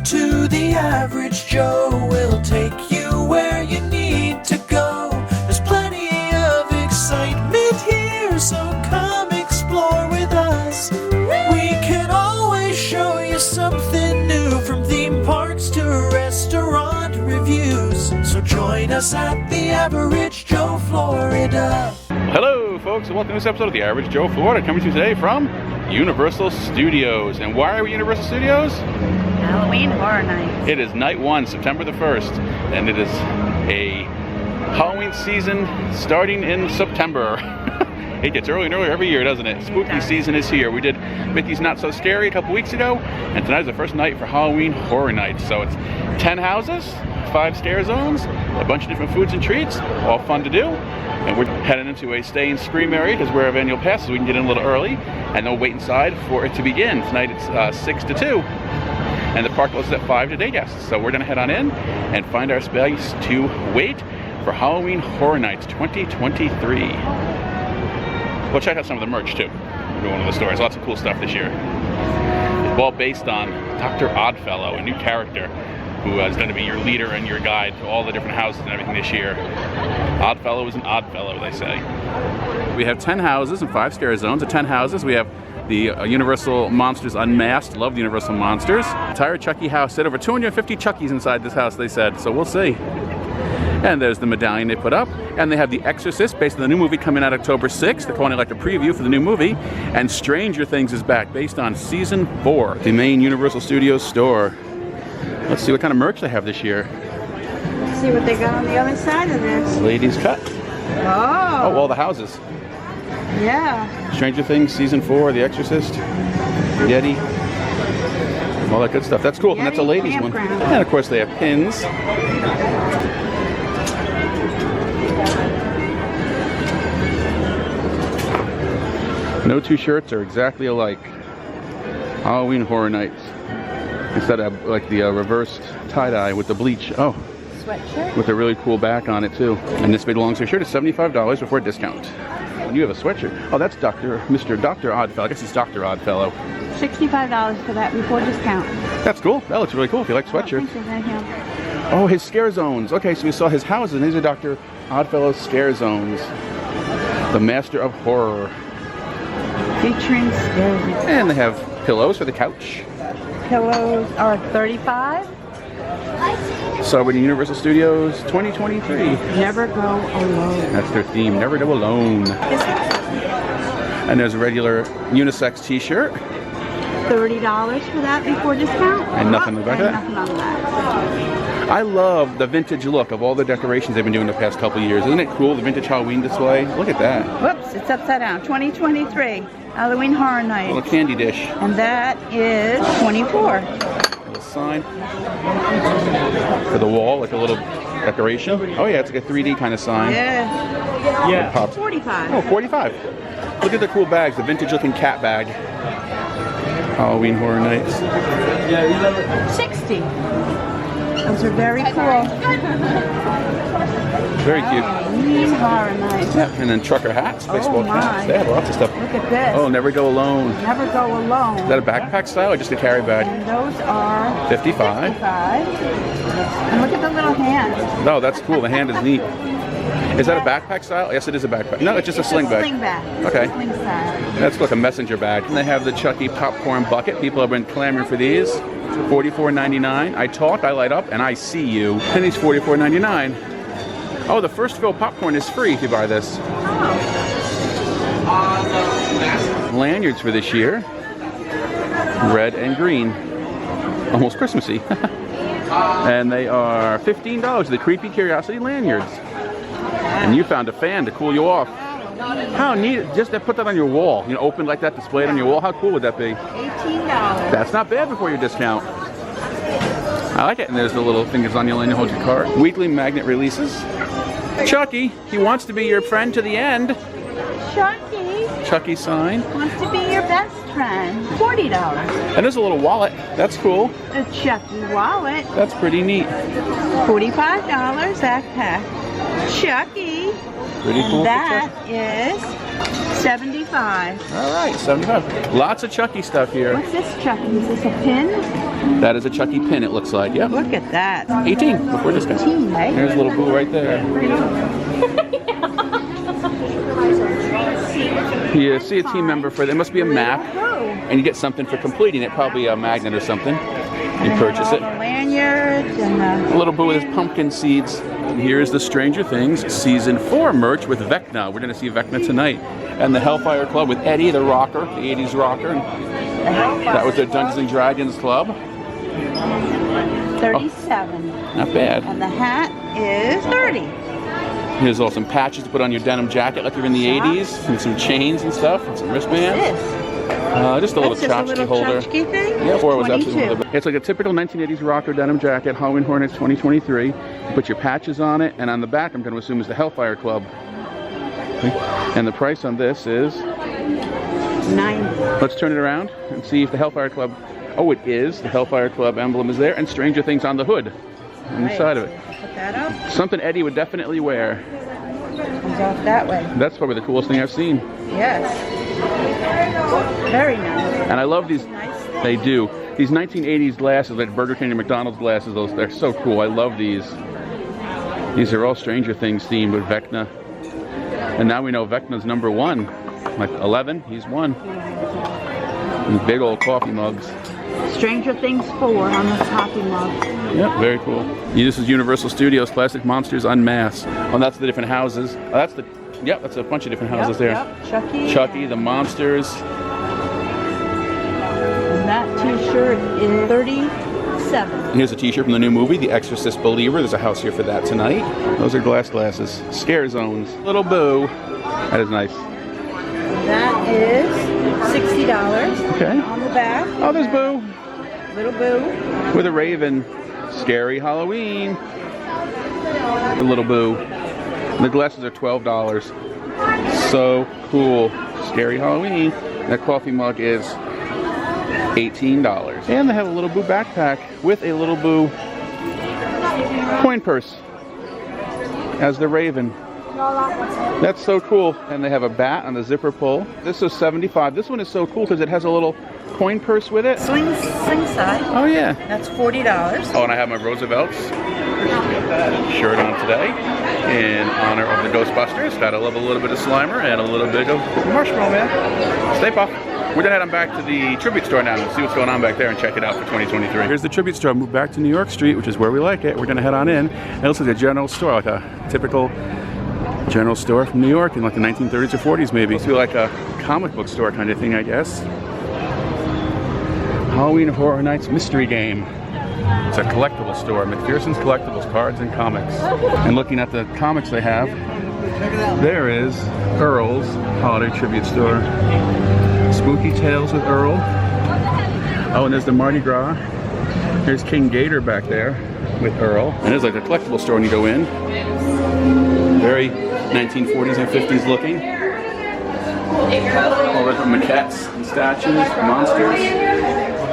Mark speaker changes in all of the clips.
Speaker 1: to the Average Joe. We'll take you where you need to go. There's plenty of excitement here, so come explore with us. We can always show you something new, from theme parks to restaurant reviews. So join us at the Average Joe, Florida.
Speaker 2: Hello folks, and welcome to this episode of the Average Joe, Florida, coming to you today from Universal Studios. And why are we Universal Studios?
Speaker 3: Halloween Horror Night.
Speaker 2: It is night one, September the 1st, and it is a Halloween season starting in September. It gets earlier and earlier every year, doesn't it? Spooky season is here. We did Mickey's Not So Scary a couple weeks ago, and tonight is the first night for Halloween Horror Night. So it's 10 houses, 5 scare zones, a bunch of different foods and treats, all fun to do. And we're heading into a stay and scream area because we have annual passes, so we can get in a little early, and then we'll wait inside for it to begin. Tonight it's 6 to 2. And the park closes at 5 to day guests. So we're gonna head on in and find our space to wait for Halloween Horror Nights 2023. We'll check out some of the merch too. We're going to the stores. Lots of cool stuff this year. It's all based on Dr. Oddfellow, a new character who is going to be your leader and your guide to all the different houses and everything this year. Oddfellow is an odd fellow, they say. We have 10 houses and 5 scare zones. At 10 houses, we have the Universal Monsters Unmasked. Love the Universal Monsters. Entire Chucky house. Said over 250 Chuckies inside this house, they said. So we'll see. And there's the medallion they put up. And they have The Exorcist, based on the new movie coming out October 6th. They're calling it like a preview for the new movie. And Stranger Things is back, based on season 4. The main Universal Studios store. Let's see what kind of merch they have this year.
Speaker 3: Let's see what they got on the other side of this.
Speaker 2: Ladies Cut.
Speaker 3: Oh.
Speaker 2: Oh, all the houses.
Speaker 3: Yeah.
Speaker 2: Stranger Things, season 4, The Exorcist, Yeti, all that good stuff. That's cool, and that's a ladies one. And of course they have pins. No two shirts are exactly alike. Halloween Horror Nights. Instead of like the reversed tie-dye with the bleach. Oh.
Speaker 3: Sweatshirt?
Speaker 2: With a really cool back on it too. And this belongs to your shirt. It's $75 before discount. And you have a sweatshirt. Oh, that's Mr. Dr. Oddfellow. I guess it's Dr. Oddfellow.
Speaker 3: $65 for that before discount.
Speaker 2: That's cool. That looks really cool if you like sweatshirts. Oh, his scare zones. Okay, so we saw his houses, and these are Dr. Oddfellow's scare zones. The Master of Horror.
Speaker 3: Featuring scare zones.
Speaker 2: And they have pillows for the couch.
Speaker 3: Pillows are $35.
Speaker 2: Celebrating Universal Studios 2023.
Speaker 3: Never go alone.
Speaker 2: That's their theme. Never go alone. And there's a regular unisex t-shirt.
Speaker 3: $30 for that before discount.
Speaker 2: And nothing like that?
Speaker 3: Nothing on that.
Speaker 2: I love the vintage look of all the decorations they've been doing the past couple years. Isn't it cool, the vintage Halloween display? Look at that.
Speaker 3: Whoops, it's upside down. 2023 Halloween Horror Night.
Speaker 2: A little candy dish.
Speaker 3: And that is $24.
Speaker 2: A sign for the wall, like a little decoration. Oh yeah, it's like a 3D kind of sign.
Speaker 3: Yeah.
Speaker 2: Pops.
Speaker 3: 45.
Speaker 2: Oh, 45. Look at the cool bags, the vintage looking cat bag. Halloween Horror Nights.
Speaker 3: 60. Those are very cool.
Speaker 2: Very cute.
Speaker 3: Halloween Horror Nights.
Speaker 2: Yeah, and then trucker hats, baseball caps. They have lots of stuff.
Speaker 3: Look at this.
Speaker 2: Oh, Never Go Alone.
Speaker 3: Never go alone.
Speaker 2: Is that a backpack style or just a carry bag?
Speaker 3: And those are
Speaker 2: 55.
Speaker 3: And look at the little hand.
Speaker 2: No, that's cool. The hand is neat. Is that a backpack style? Yes, it is a backpack. No, it's just a sling bag.
Speaker 3: Sling bag.
Speaker 2: Okay.
Speaker 3: Sling bag.
Speaker 2: That's like a messenger bag. And they have the Chucky popcorn bucket. People have been clamoring for these. $44.99. I talk, I light up, and I see you. And these $44.99. Oh, the first fill popcorn is free if you buy this.
Speaker 3: Oh.
Speaker 2: Lanyards for this year. Red and green. Almost Christmassy. And they are $15. The Creepy Curiosity lanyards. And you found a fan to cool you off. How neat. Just to put that on your wall. You know, open like that, display it on your wall. How cool would that be?
Speaker 3: $18.
Speaker 2: That's not bad before your discount. I like it. And there's the little fingers on your lanyard, hold your card. Weekly magnet releases. Chucky, he wants to be your friend to the end. Chucky sign.
Speaker 3: Wants to be your best friend. $40.
Speaker 2: And there's a little wallet. That's cool.
Speaker 3: A Chucky wallet.
Speaker 2: That's pretty neat.
Speaker 3: $45 backpack. Chucky.
Speaker 2: Pretty cool.
Speaker 3: That is 75.
Speaker 2: All right, 75. Lots of Chucky stuff here.
Speaker 3: What's this, Chucky? Is this a pin?
Speaker 2: That is a Chucky pin, it looks like. Yep.
Speaker 3: Look at that.
Speaker 2: 18 before discount.
Speaker 3: 18, right?
Speaker 2: There's little Boo right there. You see a team member for, there must be a map, and you get something for completing it, probably a magnet or something. You purchase it.
Speaker 3: The lanyards and
Speaker 2: A little Boo with his pumpkin seeds. And here's the Stranger Things Season 4 merch with Vecna. We're going to see Vecna tonight. And the Hellfire Club with Eddie, the rocker, the 80s rocker. And that was their Dungeons and Dragons club.
Speaker 3: 37.
Speaker 2: Not bad.
Speaker 3: And the hat is 30.
Speaker 2: Here's also some patches to put on your denim jacket like you're in the 80s. And some chains and stuff. And some wristbands. Just a little tchotchke holder.
Speaker 3: Tchotchke thing?
Speaker 2: Yeah, or it was absolutely
Speaker 3: 22.
Speaker 2: wonderful. It's like a typical 1980s rocker denim jacket, Halloween Hornets 2023. You put your patches on it, and on the back, I'm going to assume is the Hellfire Club. Okay. And the price on this is
Speaker 3: $90.
Speaker 2: Let's turn it around and see if the Hellfire Club. Oh, it is. The Hellfire Club emblem is there, and Stranger Things on the hood, on the side of it.
Speaker 3: Put that up.
Speaker 2: Something Eddie would definitely wear.
Speaker 3: Comes off that way.
Speaker 2: That's probably the coolest thing I've seen.
Speaker 3: Yes. Very nice.
Speaker 2: And I love these.
Speaker 3: Nice.
Speaker 2: They do. These 1980s glasses, like Burger King and McDonald's glasses, they're so cool. I love these. These are all Stranger Things themed with Vecna. And now we know Vecna's number 1. Like 11, he's 1. These big old coffee mugs.
Speaker 3: Stranger Things 4 on the coffee mug.
Speaker 2: Yep, very cool. This is Universal Studios Classic Monsters Unmasked. Oh, that's the different houses. Oh, that's the. Yep, that's a bunch of different houses there.
Speaker 3: Yep.
Speaker 2: Chucky, the monsters.
Speaker 3: And that t-shirt is 37.
Speaker 2: Here's a t-shirt from the new movie, The Exorcist Believer. There's a house here for that tonight. Those are glass glasses. Scare zones. Little Boo. That is nice.
Speaker 3: That is $60.
Speaker 2: Okay.
Speaker 3: On the back.
Speaker 2: Oh, there's Boo.
Speaker 3: Little Boo.
Speaker 2: With a raven. Scary Halloween. The Little Boo. The glasses are $12. So cool. Scary Halloween. That coffee mug is $18. And they have a Little Boo backpack with a Little Boo coin purse as the raven. That's so cool. And they have a bat on the zipper pull. This is $75. This one is so cool because it has a little coin purse with it.
Speaker 3: Slingshot.
Speaker 2: Oh yeah.
Speaker 3: That's $40.
Speaker 2: Oh, and I have my Roosevelt's shirt on today in honor of the Ghostbusters. Gotta love a little bit of Slimer and a little bit of Marshmallow Man. Stay puft. We're gonna head on back to the tribute store now and see what's going on back there and check it out for 2023. Here's the tribute store. Move back to New York Street, which is where we like it. We're gonna head on in. And it looks like a general store, like a typical general store from New York in like the 1930s or 40s maybe. It's like a comic book store kind of thing, I guess. Halloween Horror Nights Mystery Game. It's a collectible store, McPherson's Collectibles, cards and comics. And looking at the comics they have, there is Earl's Holiday Tribute Store. Spooky Tales with Earl. Oh, and there's the Mardi Gras. There's King Gator back there with Earl. And there's like a collectible store when you go in. Very 1940s and 50s looking. All the maquettes and statues, monsters.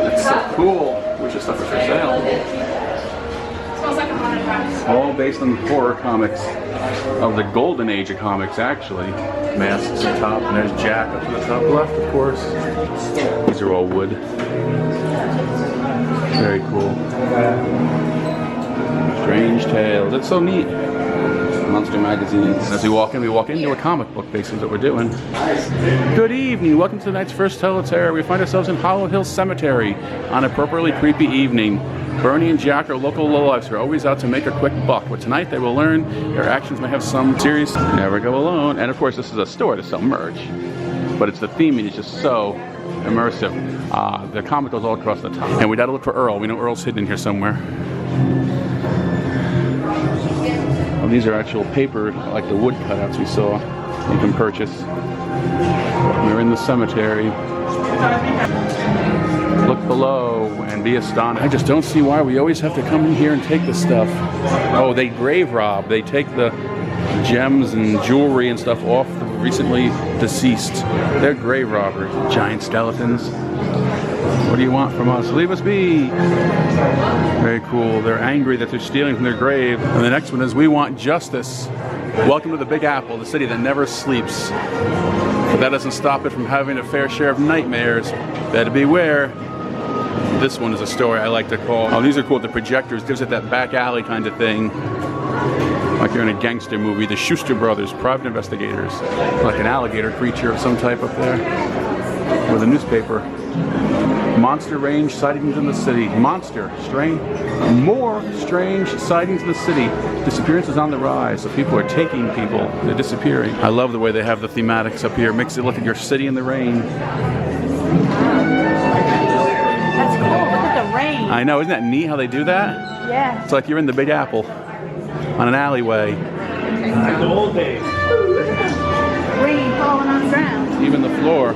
Speaker 2: That's so cool. Wish this stuff was for sale. All based on horror comics of the golden age of comics, actually. Masks at the top, and there's Jack up to the top left, of course. These are all wood. Very cool. Strange Tales. It's so neat. Monster magazines. As we walk into a comic book, basically, is what we're doing. Good evening. Welcome to tonight's first Tale of Terror. We find ourselves in Hollow Hill Cemetery on a appropriately creepy evening. Bernie and Jack are local lowlifes who are always out to make a quick buck, but tonight they will learn their actions may have some serious. Never go alone. And of course, this is a store to sell merch, but it's the theming is just so immersive. The comic goes all across the top. And we gotta look for Earl. We know Earl's hidden in here somewhere. Oh, these are actual paper, like the wood cutouts we saw. You can purchase. We're in the cemetery. Look below and be astonished. I just don't see why we always have to come in here and take this stuff. Oh, they grave rob. They take the gems and jewelry and stuff off the recently deceased. They're grave robbers. Giant skeletons. What do you want from us? Leave us be. Very cool. They're angry that they're stealing from their grave. And the next one is we want justice. Welcome to the Big Apple, the city that never sleeps. But that doesn't stop it from having a fair share of nightmares. Better beware. This one is a story I like to call. Oh, these are cool. The projectors gives it that back alley kind of thing. Like you're in a gangster movie. The Schuster Brothers, private investigators. Like an alligator creature of some type up there. With a newspaper. Monster range sightings in the city. Monster, strange, more strange sightings in the city. Disappearances on the rise. So people are taking people. They're disappearing. I love the way they have the thematics up here. Makes it look like your city in the rain.
Speaker 3: That's cool. Look at the rain.
Speaker 2: I know. Isn't that neat how they do that?
Speaker 3: Yeah.
Speaker 2: It's like you're in the Big Apple on an alleyway.
Speaker 3: Rain falling on the ground.
Speaker 2: Even the floor.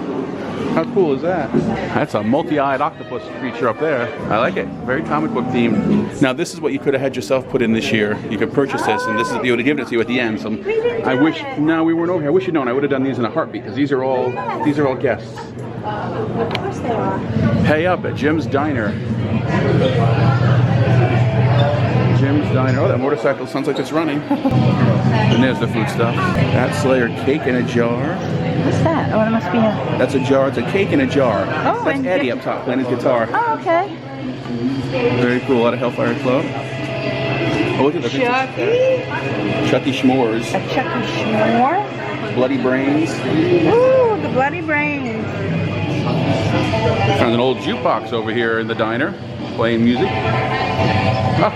Speaker 2: How cool is that? That's a multi-eyed octopus creature up there. I like it. Very comic book themed. Now this is what you could have had yourself put in this year. You could purchase this, and this is you would have given it to you at the end. So I wish. No, we weren't over here. I wish you'd known. I would have done these in a heartbeat because these are all guests.
Speaker 3: Of course they are.
Speaker 2: Pay up at Jim's Diner. Jim's Diner. Oh, that motorcycle sounds like it's running. And there's the food stuff. That Slayer cake in a jar.
Speaker 3: What's that? Oh, it must be a...
Speaker 2: That's a jar. It's a cake in a jar.
Speaker 3: Oh,
Speaker 2: that's
Speaker 3: and
Speaker 2: Eddie up top playing his guitar.
Speaker 3: Oh, okay.
Speaker 2: Very cool. A lot of Hellfire Club. Oh, look at the Chucky Schmores.
Speaker 3: A Chucky Schmore.
Speaker 2: Bloody Brains.
Speaker 3: Ooh, the Bloody Brains.
Speaker 2: Found an old jukebox over here in the diner, playing music. Ah.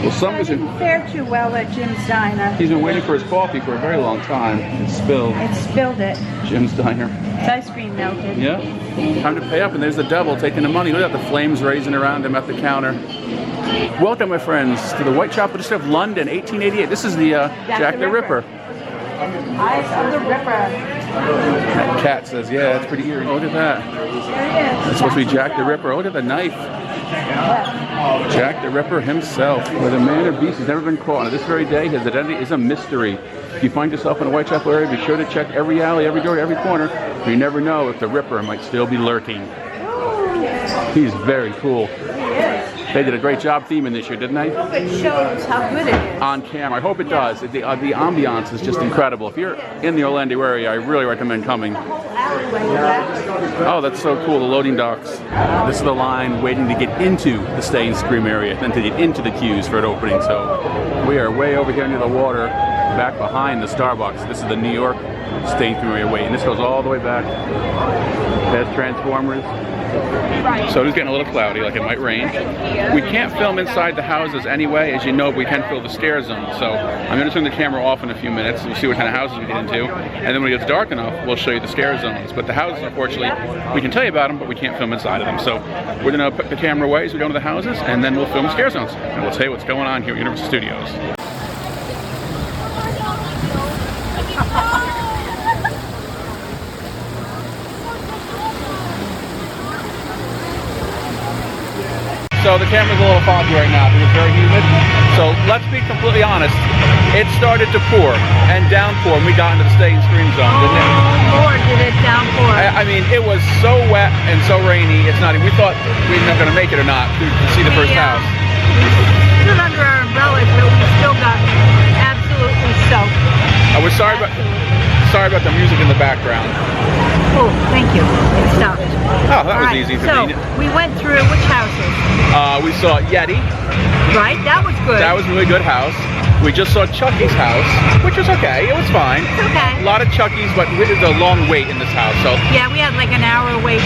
Speaker 2: Well, some
Speaker 3: It didn't fare too well at Jim's Diner.
Speaker 2: he's been waiting for his coffee for a very long time. It spilled.
Speaker 3: It spilled it.
Speaker 2: Jim's Diner.
Speaker 3: The ice cream melted.
Speaker 2: Yeah. Time to pay up, and there's the devil taking the money. Look at the flames raising around him at the counter. Welcome, my friends, to the Whitechapel District of London, 1888. This is the Jack the Ripper.
Speaker 3: Eyes of the Ripper.
Speaker 2: That cat says, yeah, that's pretty eerie. Oh, look at that.
Speaker 3: There he is.
Speaker 2: It's supposed to be Jack the Ripper. Oh, look at the knife. Jack the Ripper himself, whether man or beast, has never been caught. On this very day, his identity is a mystery. If you find yourself in a Whitechapel area, be sure to check every alley, every door, every corner. You never know if the Ripper might still be lurking. He's very cool. They did a great job theming this year, didn't they?
Speaker 3: I hope it shows how good it is.
Speaker 2: On camera. I hope it does. The ambiance is just incredible. If you're in the Orlando area, I really recommend coming. Oh, that's so cool, the loading docks. This is the line waiting to get into the Stay and Scream area, then to get into the queues for an opening. So we are way over here near the water, back behind the Starbucks. This is the New York Stay and Scream area wait, and this goes all the way back. There's Transformers. So it is getting a little cloudy, like it might rain. We can't film inside the houses anyway. As you know, we can fill the scare zone. So I'm going to turn the camera off in a few minutes. We'll see what kind of houses we get into. And then when it gets dark enough, we'll show you the scare zones. But the houses, unfortunately, we can tell you about them, but we can't film inside of them. So we're going to put the camera away as we go into the houses, and then we'll film scare zones. And we'll tell you what's going on here at Universal Studios. So the camera's a little foggy right now because it's very humid. So let's be completely honest. It started to pour and downpour when we got into the Stay and Scream zone, didn't it?
Speaker 3: Oh, Lord, did it downpour.
Speaker 2: I mean, it was so wet and so rainy. It's not even, we thought we were not going to make it or not to see the first house.
Speaker 3: We stood under our umbrellas, but we still got absolutely soaked.
Speaker 2: I was sorry about the music in the background.
Speaker 3: Oh, thank you. It stopped.
Speaker 2: Oh, that was easy and convenient.
Speaker 3: So, we went through which houses?
Speaker 2: We saw Yeti.
Speaker 3: Right, that was good.
Speaker 2: That was a really good house. We just saw Chucky's house, which was okay. It was fine.
Speaker 3: It's okay.
Speaker 2: A lot of Chucky's, but there's a long wait in this house. So
Speaker 3: yeah, we had like an hour wait.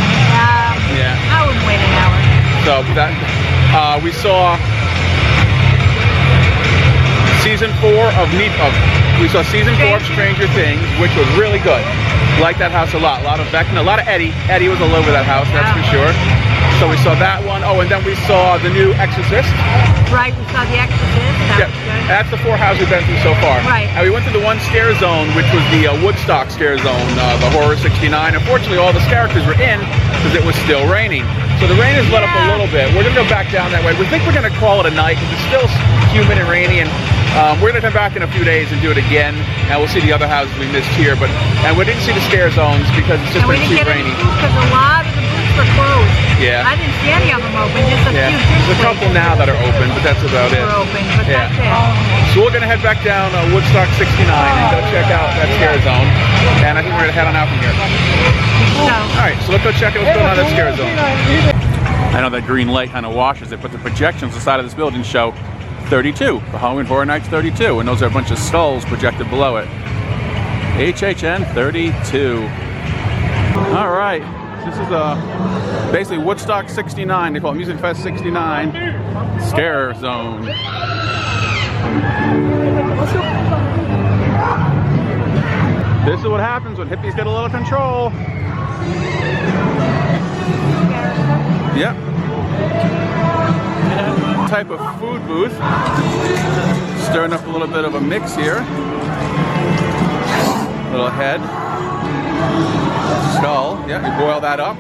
Speaker 2: yeah.
Speaker 3: I wouldn't wait an hour.
Speaker 2: So that we saw season 4 of Stranger Things, which was really good. Like that house a lot. A lot of Vecna, a lot of Eddie. Eddie was all over that house, that's for sure. So we saw that one. Oh, and then we saw the new Exorcist.
Speaker 3: Right, we saw The Exorcist. That was good.
Speaker 2: That's the 4 houses we've been through so far.
Speaker 3: Right.
Speaker 2: And we went to the one scare zone, which was the Woodstock scare zone, the Horror 69. Unfortunately, all the characters were in because it was still raining. So the rain has let up a little bit. We're going to go back down that way. We think we're going to call it a night because it's still humid and rainy. And we're going to come back in a few days and do it again. And we'll see the other houses we missed here. And we didn't see the scare zones because it's just been too rainy.
Speaker 3: Because a lot of the booths were closed.
Speaker 2: Yeah.
Speaker 3: I didn't see any of them open, just a few.
Speaker 2: There's a couple now that are open, but that's about it.
Speaker 3: We're open, but
Speaker 2: Yeah.
Speaker 3: that's it.
Speaker 2: So we're gonna head back down Woodstock 69 and go check out that scare zone. And I think we're gonna head on out from here.
Speaker 3: So,
Speaker 2: All right, so let's go check out what's going on at that scare zone. I know that green light kind of washes it, but the projections on the side of this building show 32, the Halloween Horror Nights 32, and those are a bunch of skulls projected below it. HHN 32. All right, this is basically Woodstock 69. They call it Music Fest 69 Scare Zone. This is what happens when hippies get a little control. Yep. Type of food booth. Stirring up a little bit of a mix here. Little head. Skull. Yeah, you boil that up.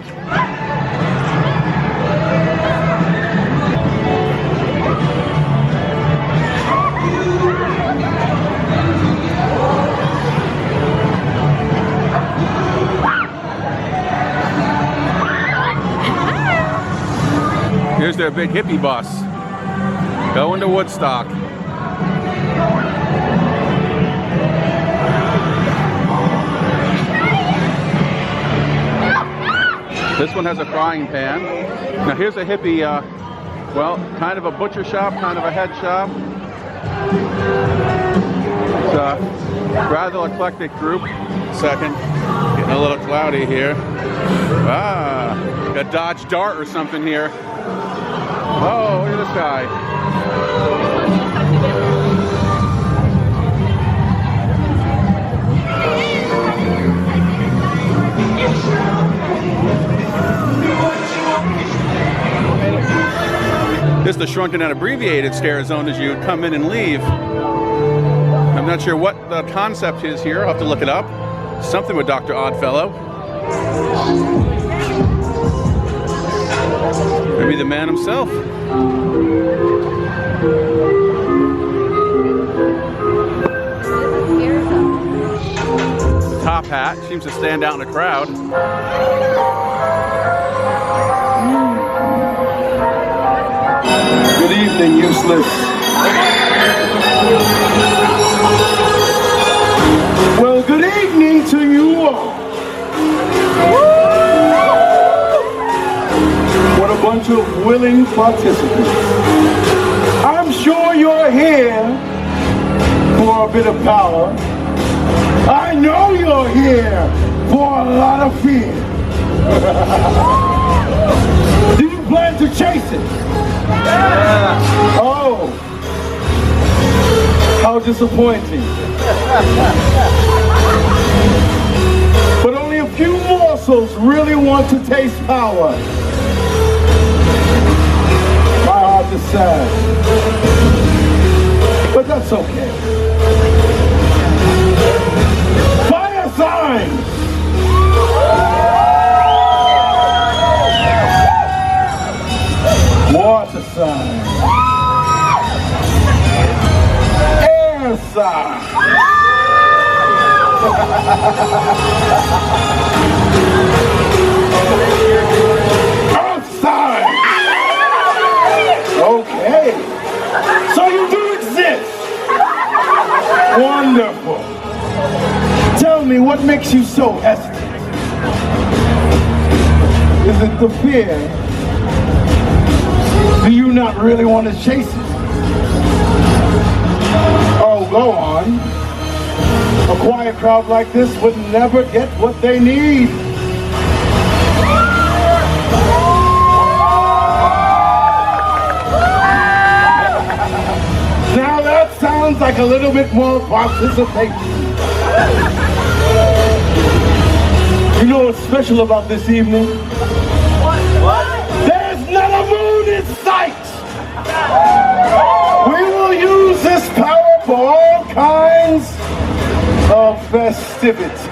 Speaker 2: Here's their big hippie bus. Going to Woodstock. This one has a frying pan. Now here's a hippie, well, kind of a butcher shop, kind of a head shop. It's a rather eclectic group. Second, getting a little cloudy here. Ah, a Dodge Dart or something here. Oh, look at this guy. This is the shrunken and abbreviated scare zone as you come in and leave. I'm not sure what the concept is here. I'll have to look it up. Something with Dr. Oddfellow. Maybe the man himself. Top hat seems to stand out in the crowd.
Speaker 4: Good evening, useless. Well, good evening to you all. What a bunch of willing participants. I'm sure you're here for a bit of power. I know you're here for a lot of fear. Do you plan to chase it? Yeah. Oh, how disappointing. But only a few morsels really want to taste power. My heart is sad, but that's okay. Fire signs! Water sign. Air sign. Earth sign. Okay. So you do exist. Wonderful. Tell me, what makes you so hesitant? Is it the fear? Do you not really want to chase it? Oh, go on. A quiet crowd like this would never get what they need. Now that sounds like a little bit more participation. You know what's special about this evening? There's not a moon in sight! We will use this power for all kinds of festivities.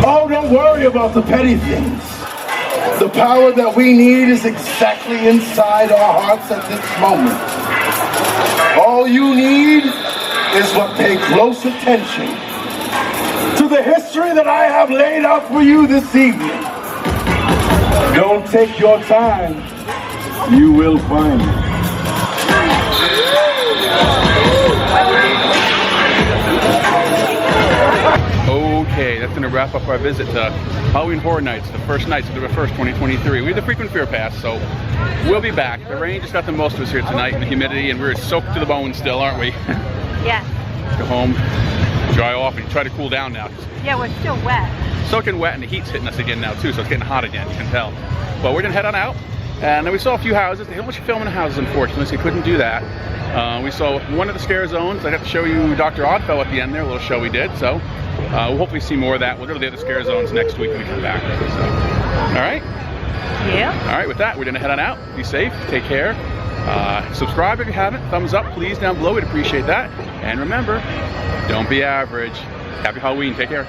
Speaker 4: Oh, don't worry about the petty things. The power that we need is exactly inside our hearts at this moment. All you need is but pay close attention to the history that I have laid out for you this evening. Don't take your time. You will find it.
Speaker 2: Okay, that's going to wrap up our visit to Halloween Horror Nights, the first night, September 1st, 2023. We have the frequent fear pass, so we'll be back. The rain just got the most of us here tonight, and the humidity, and we're soaked to the bone still, aren't we?
Speaker 3: Yes.
Speaker 2: Go home, dry off, and try to cool down now.
Speaker 3: Yeah, we're still wet.
Speaker 2: Soaking wet, and the heat's hitting us again now too, so it's getting hot again, you can tell. But we're gonna head on out, and then we saw a few houses. They don't let you film in the houses, unfortunately, so we couldn't do that. We saw one of the scare zones. I got to show you Dr. Oddfellow at the end there, a little show we did. So we'll hopefully see more of that. We'll go to the other scare zones next week when we come back. So, all right?
Speaker 3: Yeah.
Speaker 2: All right, with that, we're gonna head on out. Be safe, take care. Subscribe if you haven't. Thumbs up, please, down below. We'd appreciate that. And remember, don't be average. Happy Halloween. Take care.